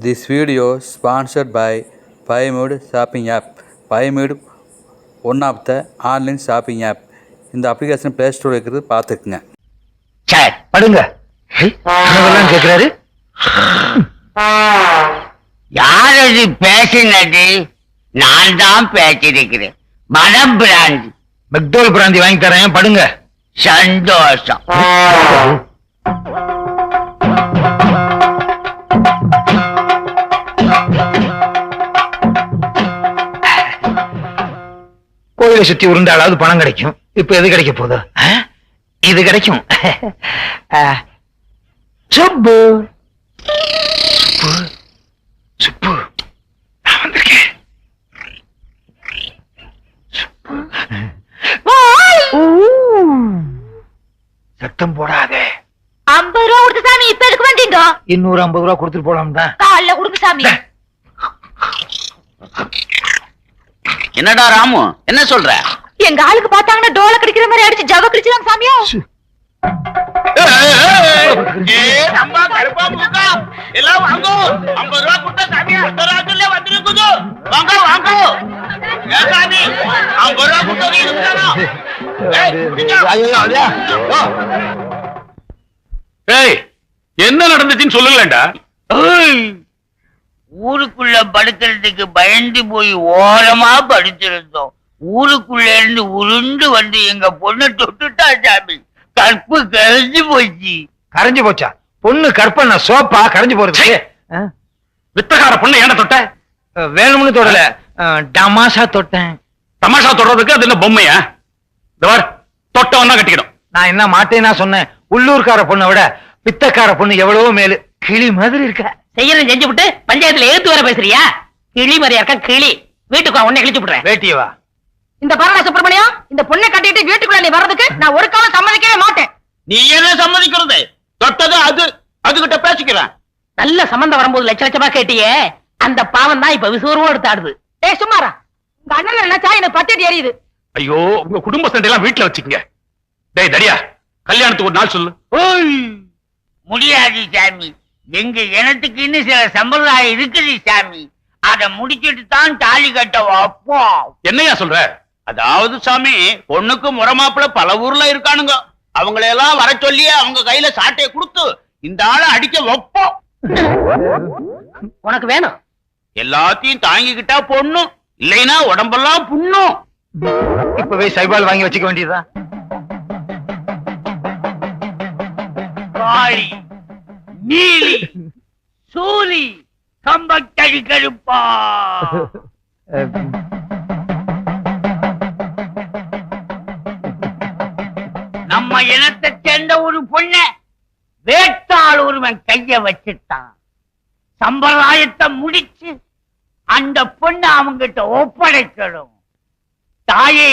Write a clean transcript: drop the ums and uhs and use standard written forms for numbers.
This video sponsored by Buymood shopping app. Buymood one of the online shopping app. இந்த application play store இருக்கிறது பார்த்துக்குங்க. Sir படுங்க. என்னவெல்லாம் கேட்கிறாரு? யார் அது பேசினது? நான் தான் பேசிருக்கிறேன். மனம் பிராந்தி. மெக்டோல் பிராந்தி வாங்கி தரேன், படுங்க. சந்தோஷம். கோயிலை சுத்தி உருண்டாலாவது பணம் கிடைக்கும். இப்ப எது கிடைக்க போதோ? இது கிடைக்கும். சுப்பு சுப்பு நான் வந்திருக்கேன். சத்தம் போடாதே. 50 ரூபா கொடுத்து சாமி இப்ப எதுக்கு வந்தீங்க? இன்னொரு 50 ரூபா கொடுத்துட்டு போலாம் தான். காலைல கொடுங்க சாமி. என்னடா ராமு, என்ன சொல்ற? எங்க ஆளுக்கு பார்த்தாங்கன்னா டோல கடிக்கிற மாதிரி அடிச்சு ஜவ கடிச்சிடாம சாமியா. எல்லாம் வாங்க. 50 ரூபா கொடுத்தா சாமி அந்த ராத்திரில வந்துருக்குது. வாங்க வாங்க. சாமி 50 ரூபா கொடுத்தா நீ இருக்கணும். ஏய், என்ன நடந்துச்சுன்னு சொல்லலடா. ஊருக்குள்ள படுக்கிறதுக்கு பயந்து போய் ஓரமா படுத்திருந்தோம். ஊருக்குள்ள இருந்து உருண்டு வந்து எங்க பொண்ணு தொட்டுட்டா சாமி. கற்பு கரைஞ்சு போச்சு. கரைஞ்சு போச்சா? பொண்ணு கற்பனை சோப்பா கரைஞ்சு போறது? வித்தகார பொண்ணு ஏன தொட்ட? வேணும்னு தொடல, டமாஷா தொட்டேன். தமாஷா தொடறதுக்கு அது என்ன பொம்மையா? தொட்டவன் தான் கட்டிக்கணும். நான் என்ன மாட்டேன்னா சொன்னேன். உள்ளூர்கார பொண்ணை விட பித்தக்கார பொண்ணு எவ்வளவோ மேலு. கிளி மாதிரி இருக்க. செய்யறேன் செஞ்சு விட்டு பஞ்சாயத்துல எழுத்து வர பேசுறியா? கிளி மாதிரியா இருக்க கிளி. வீட்டுக்கு உன்னை கிழிச்சு விடுறேன். வேட்டியவா? இந்த பரவ சுப்பிரமணியம், இந்த பொண்ணை கட்டிட்டு வீட்டுக்குள்ள நீ வர்றதுக்கு நான் ஒரு காலம் சம்மதிக்கவே மாட்டேன். நீ என்ன சம்மதிக்கிறது? தொட்டது அது, அதுகிட்ட பேசிக்கிறேன். நல்ல சம்பந்தம் வரும்போது லட்ச லட்சமா கேட்டியே, அந்த பாவம் தான் இப்ப விசுவரமா எடுத்து ஆடுது. ஏய் சும்மாரா, உங்க அண்ணன் நினைச்சா எனக்கு பச்சடி எரியுது. ஐயோ, உங்க குடும்ப சண்டையெல்லாம் வீட்டுல வச்சுக்கங்க. டேய் தடியா, கல்யாணத்துக்கு ஒரு நாள் சொல்லு. முடியாது சாமி. எங்க இனத்துக்கு இன்னும் சில சம்பிரதாயம் இருக்குது சாமி. அத முடிச்சிட்டு தான் தாலி கட்ட வைப்போம். என்னையா சொல்ற? அதாவது சாமி, பொண்ணுக்கு முறமாப்பிள பல ஊர்ல இருக்கானுங்க. அவங்களையெல்லாம் வர சொல்லி அவங்க கையில சாட்டையை கொடுத்து இந்த ஆளை அடிக்க வைப்போம். உனக்கு வேணும்? எல்லாத்தையும் தாங்கிக்கிட்டா பொண்ணு, இல்லைன்னா உடம்பெல்லாம் புண்ணும். இப்பவே சைபால் வாங்கி வச்சுக்க வேண்டியதா? காளி, நீலி, சூலி, கம்பக்கடி கருப்பா. நம்ம இனத்தை சேர்ந்த ஒரு பொண்ண வேட்டாள் ஒருவன் கைய வச்சுட்டான். சம்பிரதாயத்தை முடிச்சு அந்த பொண்ணை அவங்கிட்ட ஒப்படைக்கணும். தாயே,